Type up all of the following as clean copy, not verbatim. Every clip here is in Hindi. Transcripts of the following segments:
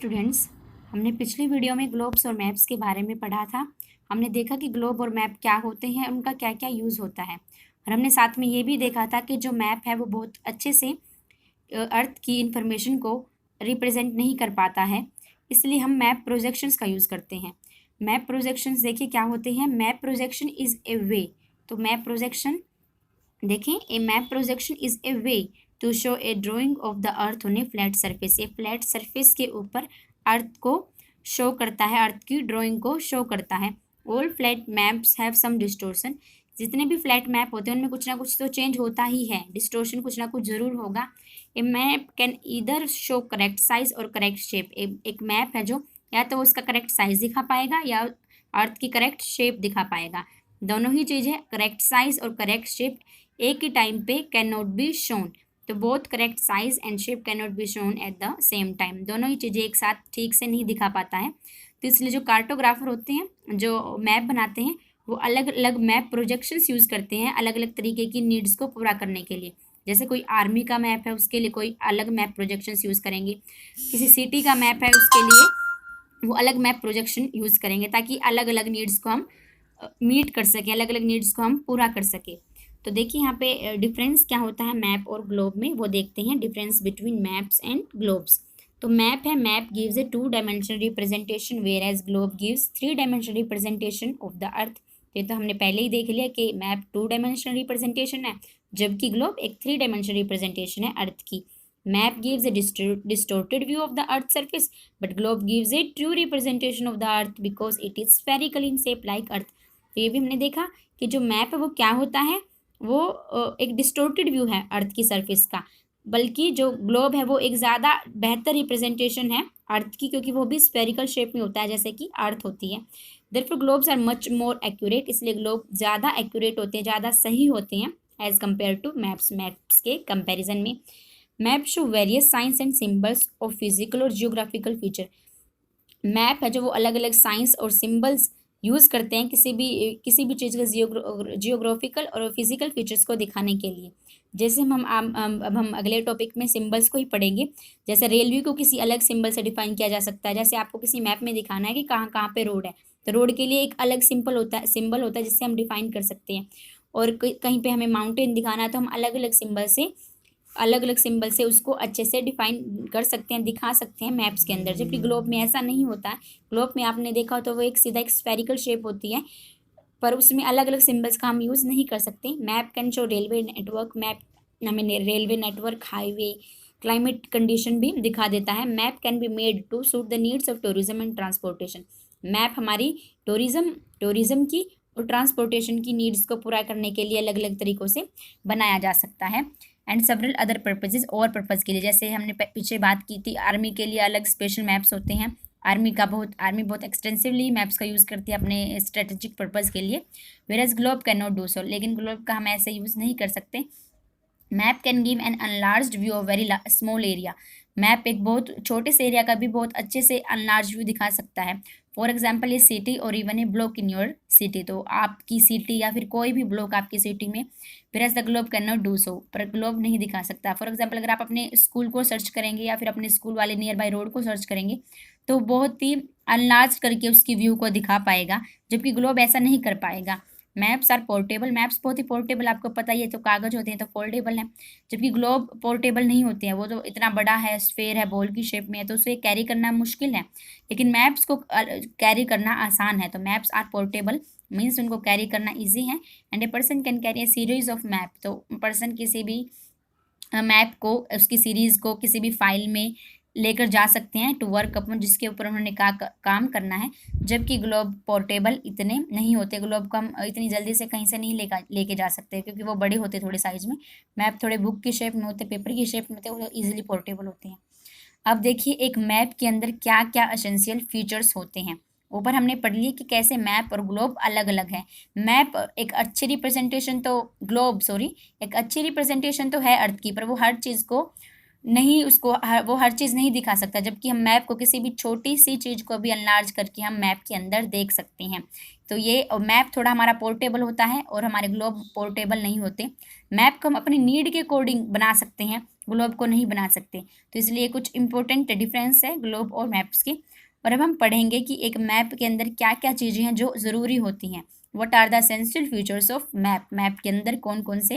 स्टूडेंट्स, हमने पिछली वीडियो में ग्लोब्स और मैप्स के बारे में पढ़ा था। हमने देखा कि ग्लोब और मैप क्या होते हैं, उनका क्या क्या यूज़ होता है। और हमने साथ में ये भी देखा था कि जो मैप है वो बहुत अच्छे से अर्थ की इंफॉर्मेशन को रिप्रेजेंट नहीं कर पाता है, इसलिए हम मैप प्रोजेक्शंस का यूज़ करते हैं। मैप प्रोजेक्शंस देखिए क्या होते हैं। Map projection is a way, तो मैप प्रोजेक्शन देखें, a map projection is a way to show a drawing of the earth on a flat surface. A flat surface के ऊपर अर्थ को शो करता है, अर्थ की ड्राइंग को शो करता है। All flat maps have some distortion. जितने भी फ्लैट मैप होते हैं उनमें कुछ ना कुछ तो चेंज होता ही है, डिस्टोर्शन कुछ ना कुछ ज़रूर होगा। A map can either show correct size और करेक्ट शेप। एक मैप है जो या तो उसका करेक्ट साइज दिखा पाएगा या अर्थ की करेक्ट शेप दिखा पाएगा। दोनों ही चीज़ें, करेक्ट साइज और करेक्ट शेप, एक ही टाइम पे कैन नॉट बी शोन। तो both correct size and shape can not be shown at the same time. दोनों ही चीज़ें एक साथ ठीक से नहीं दिखा पाता है। तो इसलिए जो कार्टोग्राफर होते हैं, जो मैप बनाते हैं, वो अलग अलग मैप प्रोजेक्शंस यूज़ करते हैं अलग अलग तरीके की नीड्स को पूरा करने के लिए। जैसे कोई आर्मी का मैप है, उसके लिए कोई अलग मैप प्रोजेक्शंस यूज़ करेंगे। किसी सिटी का मैप है, उसके लिए वो अलग मैप प्रोजेक्शन यूज़ करेंगे, ताकि अलग अलग नीड्स को हम मीट कर सकें, अलग अलग नीड्स को हम पूरा कर सकें। तो देखिए यहाँ पे डिफरेंस क्या होता है मैप और ग्लोब में, वो देखते हैं। Difference between maps and globes. तो मैप है, map gives a 2 dimensional representation, whereas globe gives 3 dimensional representation of the earth. ये तो हमने पहले ही देख लिया कि मैप 2 डायमेंशनल रिप्रेजेंटेशन है, जबकि ग्लोब एक 3 डायमेंशनल रिप्रेजेंटेशन है अर्थ की। Map gives a distorted view of the earth's surface, but globe gives a true representation of the earth because it is spherical in shape like earth। तो ये भी हमने देखा कि जो मैप है वो क्या होता है, वो एक डिस्टोर्टेड व्यू है अर्थ की सरफेस का, बल्कि जो ग्लोब है वो एक ज़्यादा बेहतर रिप्रेजेंटेशन है अर्थ की, क्योंकि वो भी स्फेरिकल शेप में होता है जैसे कि अर्थ होती है। Therefore globes are much more accurate, इसलिए ग्लोब ज़्यादा एक्यूरेट होते हैं, ज़्यादा सही होते हैं as compare to maps. Maps के कंपेरिजन में map show various signs and symbols of physical और जियोग्राफिकल फीचर। मैप है जो वो अलग अलग साइंस और सिंबल्स यूज़ करते हैं किसी भी चीज़ के जियोग्राफिकल और फिजिकल फीचर्स को दिखाने के लिए। जैसे अब हम अगले टॉपिक में सिंबल्स को ही पढ़ेंगे। जैसे रेलवे को किसी अलग सिंबल से डिफाइन किया जा सकता है। जैसे आपको किसी मैप में दिखाना है कि कहाँ कहाँ पे रोड है, तो रोड के लिए एक अलग सिंबल होता है जिससे हम डिफाइन कर सकते हैं। और कहीं पे हमें माउंटेन दिखाना है तो हम अलग अलग सिंबल से उसको अच्छे से डिफाइन कर सकते हैं, दिखा सकते हैं मैप्स के अंदर। जबकि ग्लोब में ऐसा नहीं होता है। ग्लोब में आपने देखा हो तो वो एक सीधा एक स्फेरिकल शेप होती है, पर उसमें अलग अलग सिंबल्स का हम यूज़ नहीं कर सकते। Map can show railway network, map हमें railway network, highway, climate condition भी दिखा देता है। Map can be made to suit the needs of tourism and transportation. Map हमारी टूरिज्म की और ट्रांसपोर्टेशन की नीड्स को पूरा करने के लिए अलग अलग तरीक़ों से बनाया जा सकता है। एंड सेवरल अदर पर्पजेज, और पर्पज़ के लिए, जैसे हमने पीछे बात की थी, आर्मी के लिए अलग स्पेशल मैप्स होते हैं। आर्मी बहुत एक्सटेंसिवली मैप्स का यूज़ करती है अपने स्ट्रेटेजिक पर्पज़ के लिए। Whereas globe can not do so, लेकिन ग्लोब का हम ऐसे यूज़ नहीं कर सकते। Map can give an enlarged view of very small area. Map एक बहुत छोटे से एरिया का भी बहुत अच्छे से अनलार्ज व्यू दिखा सकता है। फॉर एग्जाम्पल ये सिटी और even a block in your city, तो आपकी सिटी या फिर कोई भी ब्लॉक आपकी सिटी में, फिर as the globe can not do so, पर ग्लोब नहीं दिखा सकता। फॉर एग्जाम्पल अगर आप अपने स्कूल को सर्च करेंगे या फिर अपने स्कूल वाले नियर बाई रोड को सर्च करेंगे, तो बहुत ही अनलार्ज करके उसकी व्यू को दिखा पाएगा, जबकि ग्लोब ऐसा नहीं कर पाएगा। मैप्स आर पोर्टेबल, मैप्स बहुत ही पोर्टेबल, आपको पता ही है, तो कागज़ होते हैं तो फोल्डेबल हैं, जबकि ग्लोब पोर्टेबल नहीं होते हैं। वो तो इतना बड़ा है, स्फेयर है, बॉल की शेप में है, तो उसे कैरी करना मुश्किल है। लेकिन मैप्स को कैरी करना आसान है। तो मैप्स आर पोर्टेबल मीन्स उनको कैरी करना ईजी है। And a person can carry A series of map, तो पर्सन किसी भी मैप को, उसकी सीरीज़ को किसी भी फाइल में लेकर जा सकते हैं टू वर्क अपन, जिसके ऊपर उन्होंने काम करना है। जबकि ग्लोब पोर्टेबल इतने नहीं होते, ग्लोब को हम इतनी जल्दी से कहीं से नहीं लेके जा सकते, क्योंकि वो बड़े होते थोड़े साइज में। मैप थोड़े बुक की शेप में होते, पेपर की शेप में होते, वो ईजिली पोर्टेबल होते हैं। अब देखिए एक मैप के अंदर क्या क्या एसेंशियल फीचर्स होते हैं। ऊपर हमने पढ़ लिया कि कैसे मैप और ग्लोब अलग अलग है। मैप एक अच्छी रिप्रेजेंटेशन तो एक अच्छी रिप्रेजेंटेशन तो है अर्थ की, पर वो हर चीज़ को नहीं, वो हर चीज़ नहीं दिखा सकता। जबकि हम मैप को किसी भी छोटी सी चीज़ को भी अनलार्ज करके हम मैप के अंदर देख सकते हैं। तो ये मैप थोड़ा हमारा पोर्टेबल होता है और हमारे ग्लोब पोर्टेबल नहीं होते। मैप को हम अपनी नीड के अकॉर्डिंग बना सकते हैं, ग्लोब को नहीं बना सकते। तो इसलिए कुछ इंपॉर्टेंट डिफरेंस है ग्लोब और मैप्स के। और अब हम पढ़ेंगे कि एक मैप के अंदर क्या क्या चीज़ें हैं जो ज़रूरी होती हैं। What are the essential features of map, map के अंदर कौन कौन से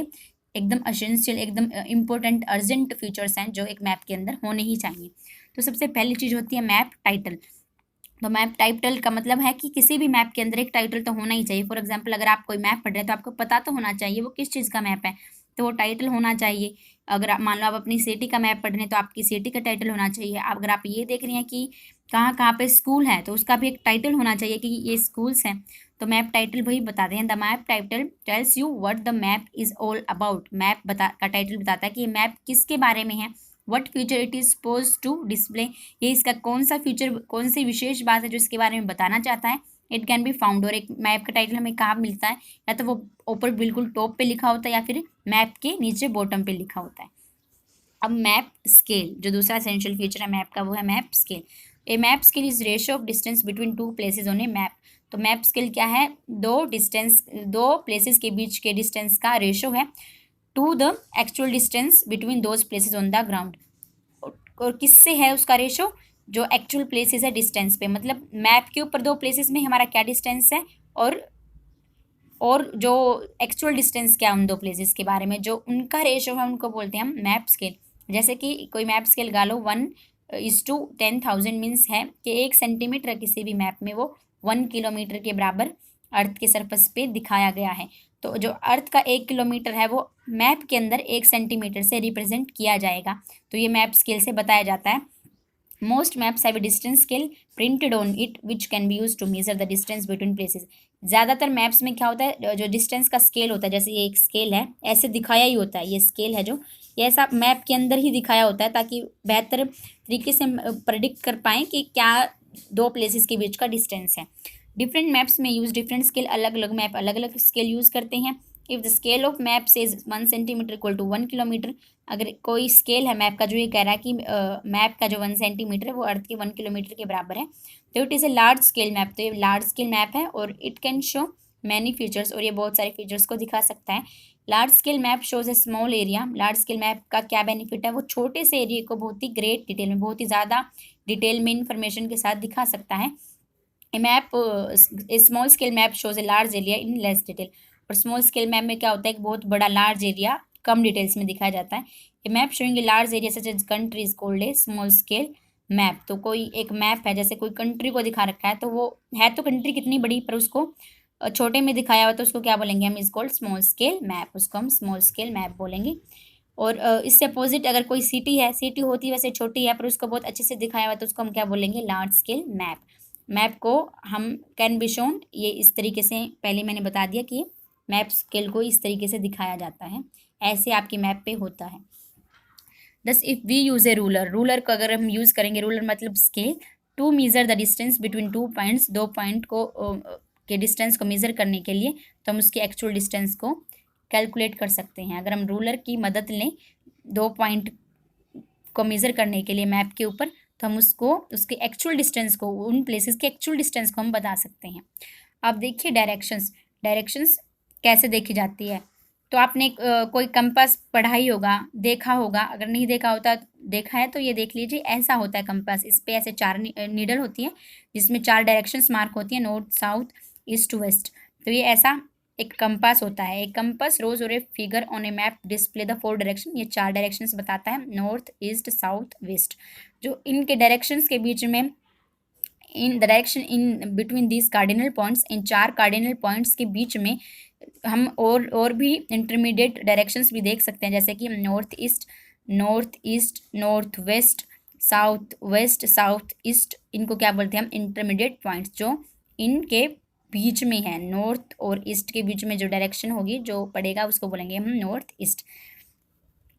एकदम एसेंशियल, एकदम इम्पोर्टेंट, अर्जेंट फीचर्स हैं जो एक मैप के अंदर होने ही चाहिए। तो सबसे पहली चीज़ होती है मैप टाइटल। तो मैप टाइटल का मतलब है कि किसी भी मैप के अंदर एक टाइटल तो होना ही चाहिए। फॉर एग्जांपल अगर आप कोई मैप पढ़ रहे हैं तो आपको पता तो होना चाहिए वो किस चीज़ का मैप है, तो वो टाइटल होना चाहिए। अगर आप मान लो आप अपनी सिटी का मैप पढ़ रहे हैं तो आपकी सिटी का टाइटल होना चाहिए। अगर आप ये देख रहे हैं कि कहाँ कहाँ पे स्कूल है तो उसका भी एक टाइटल होना चाहिए कि ये स्कूल्स हैं। तो मैप टाइटल वही बताते हैं। The map title tells you what the map is all about. Map का टाइटल बताता है कि ये मैप किसके बारे में है। What feature it is suppose to display, ये इसका कौन सा फीचर, कौन सी विशेष बात है जो इसके बारे में बताना चाहता है। इट कैन बी फाउंड, और एक मैप का टाइटल हमें कहाँ मिलता है, या तो वो ऊपर बिल्कुल टॉप पे लिखा होता है या फिर मैप के नीचे बॉटम पे लिखा होता है। अब मैप स्केल, जो दूसरा एसेंशियल फीचर है मैप का, वो है map scale. A map scale is ratio of distance between to places on a map. तो मैप स्केल क्या है, दो प्लेसेस के बीच के डिस्टेंस का रेशो है to the actual distance between those places on the ground. और किससे है उसका रेशो, जो एक्चुअल प्लेसेस है डिस्टेंस पे, मतलब मैप के ऊपर दो प्लेसेस में हमारा क्या डिस्टेंस है, और जो एक्चुअल डिस्टेंस क्या है उन दो प्लेसेस के बारे में, जो उनका रेशो है उनको बोलते हैं हम मैप स्केल। जैसे कि कोई मैप स्केल गालो 1:10,000 मीन्स है कि 1 सेंटीमीटर किसी भी मैप में वो 1 किलोमीटर के बराबर अर्थ के सरफेस पे दिखाया गया है। तो जो अर्थ का 1 किलोमीटर है वो मैप के अंदर 1 सेंटीमीटर से रिप्रेजेंट किया जाएगा। तो ये मैप स्केल से बताया जाता है। Most maps have a distance scale printed on it which can be used to measure the distance between places। ज़्यादातर मैप्स में क्या होता है, जो डिस्टेंस का स्केल होता है, जैसे ये एक स्केल है ऐसे दिखाया ही होता है, ये स्केल है जो ये ऐसा मैप के अंदर ही दिखाया होता है ताकि बेहतर तरीके से प्रेडिक्ट कर पाएँ कि क्या दो प्लेसेस के बीच का डिस्टेंस है। डिफरेंट मैप्स में यूज़ डिफरेंट स्केल, अलग अलग मैप अलग अलग स्केल यूज़ करते हैं। If the scale of map says 1 centimetre equal to 1 kilometre, अगर कोई स्केल है मैप का जो ये कह रहा है कि मैप का जो 1 सेंटीमीटर है वो अर्थ के 1 किलोमीटर के बराबर है, तो it is a large scale map. तो ये लार्ज स्केल मैप है और it can show many features, और ये बहुत सारे फीचर्स को दिखा सकता है। लार्ज स्केल मैप शोज ए small area. Large scale map का क्या बेनिफिट है, वो छोटे से एरिया को बहुत ही ग्रेट डिटेल में, बहुत ही ज़्यादा डिटेल में इंफॉर्मेशन के साथ दिखा सकता है। A map, small scale map shows a large area in less detail. और स्मॉल स्केल मैप में क्या होता है, एक बहुत बड़ा लार्ज एरिया कम डिटेल्स में दिखाया जाता है। A map showing a large area such as country is called a small scale map. तो कोई एक मैप है, जैसे कोई कंट्री को दिखा रखा है, तो वो है तो कंट्री कितनी बड़ी, पर उसको छोटे में दिखाया हुआ, तो उसको क्या बोलेंगे हम, is called small scale map, उसको हम स्मॉल स्केल मैप बोलेंगे। और इससे अपोजिट अगर कोई सिटी है, सिटी होती है वैसे छोटी है पर उसको बहुत अच्छे से दिखाया हुआ है, तो उसको हम क्या बोलेंगे, लार्ज स्केल मैप। मैप को हम कैन बी शोन, ये इस तरीके से पहले मैंने बता दिया कि मैप स्केल को इस तरीके से दिखाया जाता है, ऐसे आपकी मैप पे होता है। Thus if we use a ruler, ruler को अगर हम यूज़ करेंगे, रूलर मतलब scale, to measure the distance between two points, दो पॉइंट को के डिस्टेंस को मेज़र करने के लिए, तो हम उसकी एक्चुअल डिस्टेंस को कैलकुलेट कर सकते हैं। अगर हम रूलर की मदद लें दो पॉइंट को मेज़र करने के लिए मैप के ऊपर, तो हम उसको उसके एक्चुअल डिस्टेंस को, उन प्लेसेस के एक्चुअल डिस्टेंस को हम बता सकते हैं। अब देखिए डायरेक्शंस, डायरेक्शंस कैसे देखी जाती है। तो आपने कोई कंपास पढ़ा ही होगा, देखा होगा, अगर नहीं देखा होता, देखा है तो ये देख लीजिए, ऐसा होता है कंपास। इस पे ऐसे 4 नीडल होती है जिसमें 4 डायरेक्शंस मार्क होती हैं, नॉर्थ, साउथ, ईस्ट, वेस्ट। तो ये ऐसा एक कंपास होता है। एक कंपास रोज और a figure on a map display the 4 direction, ये 4 डायरेक्शंस बताता है, नॉर्थ, ईस्ट, साउथ, वेस्ट। जो इनके डायरेक्शंस के बीच में, इन direction in between these cardinal points, in 4 cardinal points के बीच में हम और भी इंटरमीडिएट डायरेक्शंस भी देख सकते हैं, जैसे कि north east, north west, south east, इनको क्या बोलते हैं हम, इंटरमीडिएट पॉइंट्स, जो इनके बीच में है। नॉर्थ और ईस्ट के बीच में जो डायरेक्शन होगी, जो पड़ेगा, उसको बोलेंगे हम north east.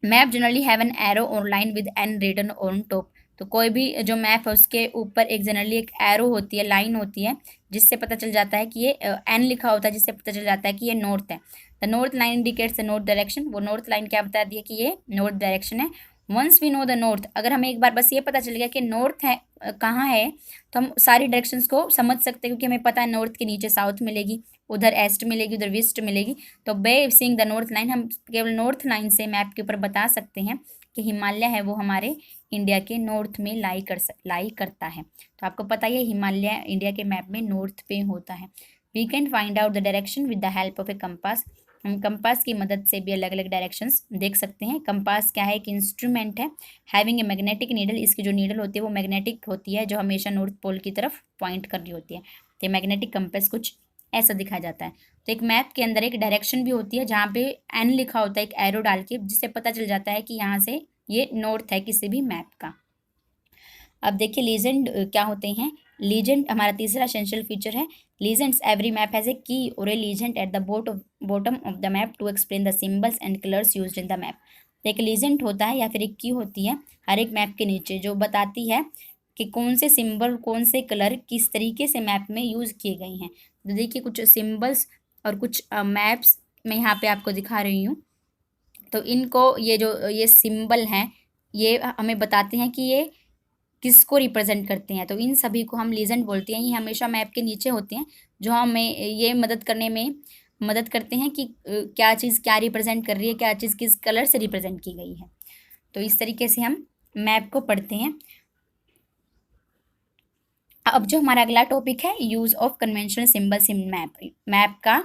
Map generally have an arrow और line with N written on top. तो कोई भी जो मैप है उसके ऊपर एक जनरली एक एरो होती है, लाइन होती है, जिससे पता चल जाता है कि ये एन लिखा होता है, जिससे पता चल जाता है कि ये नॉर्थ है। The north line indicates the north direction, वो नॉर्थ लाइन क्या बता दिया कि ये नॉर्थ डायरेक्शन है। Once we know the north, अगर हमें एक बार बस ये पता चल गया कि नॉर्थ है कहाँ है, तो हम सारी डायरेक्शंस को समझ सकते हैं, क्योंकि हमें पता है नॉर्थ के नीचे साउथ मिलेगी, उधर ईस्ट मिलेगी, उधर वेस्ट मिलेगी। तो by seeing the north line, हम केवल नॉर्थ लाइन से मैप के ऊपर बता सकते हैं कि हिमालय है वो हमारे इंडिया के नॉर्थ में लाई करता है। तो आपको पता ही है हिमालय इंडिया के मैप में नॉर्थ पे होता है। We can find out the direction with the help of a compass. हम कंपास की मदद से भी अलग अलग डायरेक्शंस देख सकते हैं। कंपास क्या है, एक इंस्ट्रूमेंट है हैविंग ए मैग्नेटिक नीडल। इसकी जो नीडल होती है वो मैग्नेटिक होती है, जो हमेशा नॉर्थ पोल की तरफ पॉइंट कर रही होती है। तो मैग्नेटिक कंपास कुछ ऐसा दिखाया जाता है। तो एक मैप के अंदर एक डायरेक्शन भी होती है जहाँ पे एन लिखा होता है एक एरो डाल के, जिससे पता चल जाता है कि यहाँ से ये नॉर्थ है किसी भी मैप का। अब देखिए लीजेंड क्या होते हैं। लीजेंड हमारा तीसरा एसेंशियल फीचर है। Legends every map has a key और a legend at the bottom of the map to explain the symbols and colours used in the map. एक लीजेंड होता है या फिर एक की होती है हर एक मैप के नीचे, जो बताती है कि कौन से सिंबल कौन से कलर किस तरीके से मैप में यूज़ किए गए हैं। तो देखिए कुछ सिंबल्स और कुछ मैप्स मैं यहाँ पे आपको दिखा रही हूँ। तो इनको ये सिंबल हैं ये हमें बताते हैं कि ये किसको रिप्रेजेंट करते हैं। तो इन सभी को हम लीजेंड बोलते हैं। ये हमेशा मैप के नीचे होते हैं, जो हमें ये मदद करने में मदद करते हैं कि क्या चीज़ क्या रिप्रेजेंट कर रही है, क्या चीज़ किस कलर से रिप्रेजेंट की गई है। तो इस तरीके से हम मैप को पढ़ते हैं। अब जो हमारा अगला टॉपिक है use of conventional symbols in map. Map का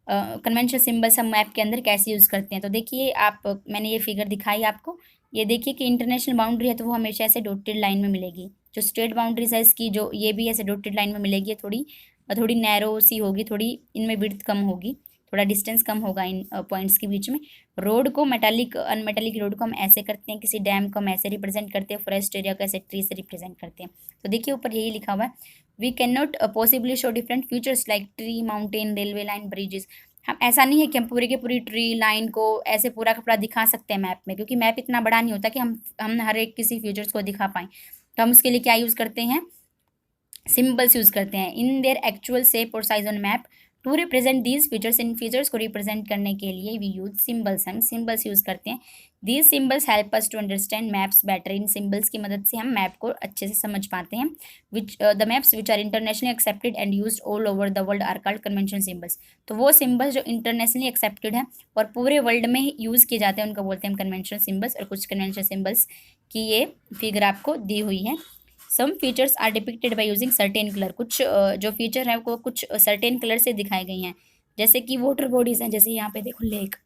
कन्वेंशनल सिंबल्स हम मैप के अंदर कैसे यूज़ करते हैं। तो देखिए मैंने ये फिगर दिखाई आपको। ये देखिए कि इंटरनेशनल बाउंड्री है तो वो हमेशा ऐसे डॉटेड लाइन में मिलेगी। जो स्टेट बाउंड्रीज है इसकी जो ये भी ऐसे डॉटेड लाइन में मिलेगी। थोड़ी थोड़ी नैरो सी होगी, थोड़ी इनमें विड्थ कम होगी, थोड़ा डिस्टेंस कम होगा इन पॉइंट्स के बीच में। रोड को मेटालिक अनमेटालिक रोड को हम ऐसे करते हैं, किसी डैम को हम ऐसे रिप्रेजेंट करते हैं, फॉरेस्ट एरिया को ऐसे ट्री से रिप्रेजेंट करते हैं। तो देखिए ऊपर यही लिखा हुआ है, we can not possibly show different features like tree, mountain, railway line, bridges. हम ऐसा नहीं है कि हम पूरी की पूरी ट्री लाइन को ऐसे पूरा का पूरा दिखा सकते हैं मैप में, क्योंकि मैप इतना बड़ा नहीं होता कि हम हर एक किसी फीचर्स को दिखा पाएँ। तो हम उसके लिए क्या यूज़ करते हैं, सिंबल्स यूज़ करते हैं इन देयर एक्चुअल शेप और size on map to represent these features. इन फीचर्स को रिप्रेजेंट करने के लिए वी यूज सिंबल्स, हम सिंबल्स यूज़ करते हैं। These symbols help us to understand maps better. इन सिंबल्स की मदद से हम मैप को अच्छे से समझ पाते हैं। Which the maps which are internationally accepted and used all over the world are called conventional symbols. तो वो सिंबल्स जो इंटरनेशनली एक्सेप्टेड हैं और पूरे वर्ल्ड में यूज़ किए जाते हैं उनको बोलते हैं हम कन्वेंशनल सिंबल्स। और कुछ कन्वेंशनल सिंबल्स की ये फिगर आपको दी हुई है। Some features are depicted by using certain colour. कुछ जो फीचर है वो कुछ सर्टेन कलर से दिखाई गई हैं, जैसे कि वाटर बॉडीज़ हैं। जैसे यहाँ पे देखो लेक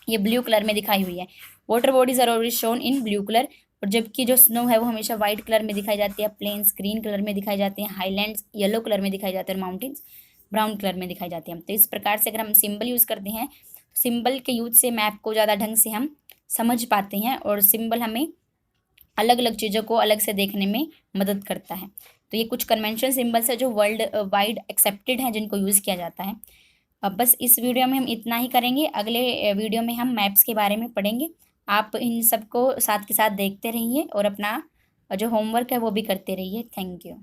ये ब्लू कलर में दिखाई हुई है। Water bodies are always shown in blue colour. और जबकि जो स्नो है वो हमेशा वाइट कलर में दिखाई जाती है, प्लेन्स ग्रीन कलर में दिखाई जाते हैं, हाईलैंड्स येलो कलर में दिखाई जाते हैं और माउंटेन्स ब्राउन कलर में दिखाई जाते हैं। तो इस प्रकार से अगर हम सिंबल यूज़ करते हैं, सिंबल के यूज से मैप को ज़्यादा ढंग से हम समझ पाते हैं और सिंबल हमें अलग अलग चीज़ों को अलग से देखने में मदद करता है। तो ये कुछ कन्वेंशनल सिंबल्स है जो वर्ल्ड वाइड एक्सेप्टेड हैं, जिनको यूज़ किया जाता है। अब बस इस वीडियो में हम इतना ही करेंगे। अगले वीडियो में हम मैप्स के बारे में पढ़ेंगे। आप इन सबको साथ के साथ देखते रहिए और अपना जो होमवर्क है वो भी करते रहिए। Thank you.